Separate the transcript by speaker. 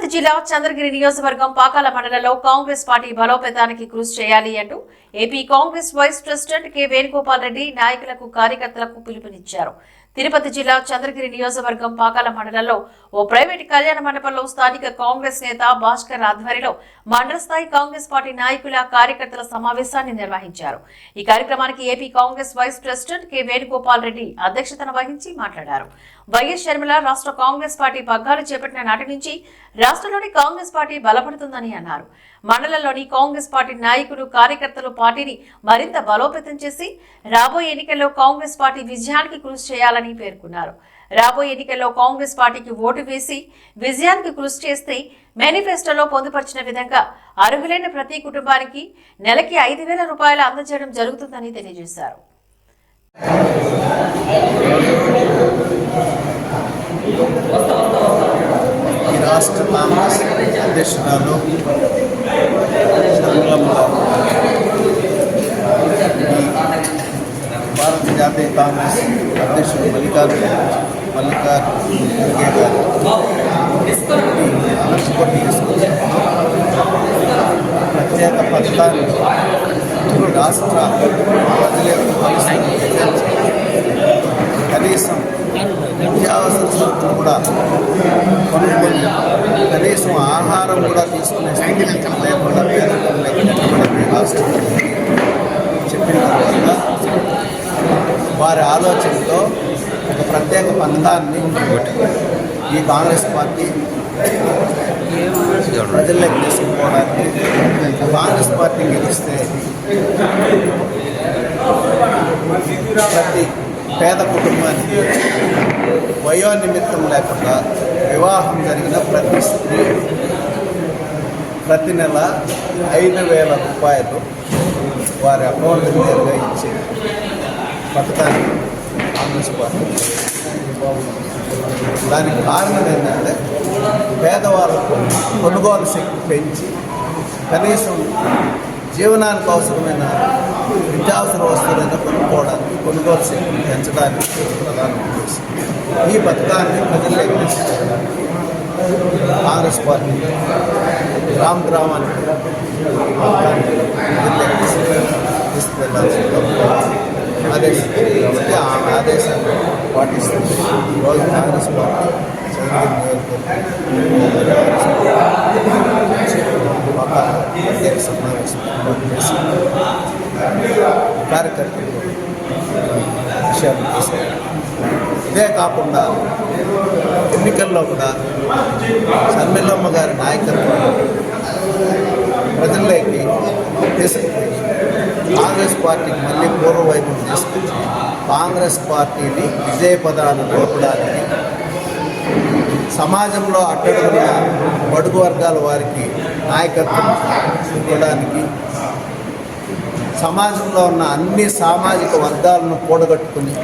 Speaker 1: తిరుపతి జిల్లా చంద్రగిరి నియోజకవర్గం పాకాల మండలంలో కాంగ్రెస్ పార్టీ బలోపేతానికి కృషి చేయాలి అంటూ AP Congress vice president K Venugopal Reddy నాయకులకు కార్యకర్తలకు పిలుపునిచ్చారు. తిరుపతి జిల్లా చంద్రగిరి నియోజకవర్గం పాకాల మండలంలో ఓ ప్రైవేటు కళ్యాణ మండపంలో స్థానిక కాంగ్రెస్ నేత భాస్కర్ ఆధ్వర్యంలో మండల స్థాయి కాంగ్రెస్ పార్టీ నాయకుల కార్యకర్తల సమావేశాన్ని నిర్వహించారు. ఈ కార్యక్రమానికి AP Congress vice president K Venugopal Reddy అధ్యక్షతన వహించి మాట్లాడారు. వైఎస్ షర్మిల రాష్ట్ర కాంగ్రెస్ పార్టీ పగ్గాలు చేపట్టిన నాటి నుంచి రాష్ట్రంలోని కాంగ్రెస్ పార్టీ బలపడుతుందని అన్నారు. మండలంలోని కాంగ్రెస్ పార్టీ నాయకులు కార్యకర్తలు పార్టీని మరింత బలోపేతం చేసి రాబోయే ఎన్నికల్లో కాంగ్రెస్ పార్టీ విజయానికి కృషి చేయాలని పేర్కొన్నారు. రాబోయే ఎన్నికల్లో కాంగ్రెస్ పార్టీకి ఓటు వేసి విజయానికి కృషి చేస్తే మేనిఫెస్టోలో పొందుపరిచిన విధంగా అర్హులైన ప్రతి కుటుంబానికి నెలకి 5,000 రూపాయలు అందజేయడం జరుగుతుందని తెలియజేశారు.
Speaker 2: రాష్ట్ర కాంగ్రెస్ అధ్యక్షురాలు భారత జాతీయ కాంగ్రెస్ అధ్యక్షుడు మల్లికార్జున ఖర్గే గారు లక్షకోటి తీసుకుని ప్రత్యేక పథకాన్ని రాష్ట్ర కనీసం నిత్యావసర సరుకులు కూడా కొనుక్కొని కనీసం ఆహారం కూడా తీసుకునే స్థితి లేకుండా పేదరికం లేకుండా రాష్ట్రం చెప్పిన తర్వాత వారి ఆలోచనతో ఒక ప్రత్యేక పథకాన్ని ఈ కాంగ్రెస్ పార్టీ ప్రజల్లోకి తీసుకుపోవడానికి కాంగ్రెస్ పార్టీ గెలిస్తే ప్రతి పేద కుటుంబానికి వయోనిమిత్తం లేకుండా వివాహం జరిగిన ప్రతి స్త్రీ ప్రతి నెల 5,000 రూపాయలు వారి అకౌంట్ నేరుగా ఇచ్చే పథకాన్ని కాంగ్రెస్ పార్టీ. దానికి కారణం ఏంటంటే పేదవాళ్ళకు కొనుగోలు శక్తి పెంచి కనీసం జీవనానికి అవసరమైన నిత్యావసర వస్తువులను కొనుక్కోవడానికి కొనుగోలు శక్తిని పెంచడానికి ప్రధాన ఉద్దేశం. ఈ పథకాన్ని ప్రజల్లోకి తీసుకెళ్ళడానికి కాంగ్రెస్ పార్టీ గ్రామానికి ఈ పథకాన్ని ప్రజల్లోకి తీసుకెళ్లాల్సిందిగా ఆదేశించింది. కాబట్టి ఆ ఆదేశాన్ని పాటిస్తుంది. ఈరోజు కాంగ్రెస్ పార్టీ ప్రత్యేక సమావేశం చేసి కార్యకర్తలు విషయాలు తీసుకెళ్ళారు. ఇదే కాకుండా ఎన్నికల్లో కూడా షర్మిలమ్మ గారి నాయకత్వం ప్రజల్లోకి తీసుకుపోయి కాంగ్రెస్ పార్టీకి మళ్ళీ పూర్వవైపు తీసుకొచ్చి కాంగ్రెస్ పార్టీని విజయపదాన్ని నిలపడానికి సమాజంలో అట్టడుగున బడుగు వర్గాల వారికి నాయకత్వం ఇవ్వడానికి సమాజంలో ఉన్న అన్ని సామాజిక వర్గాలను కూడగట్టుకుని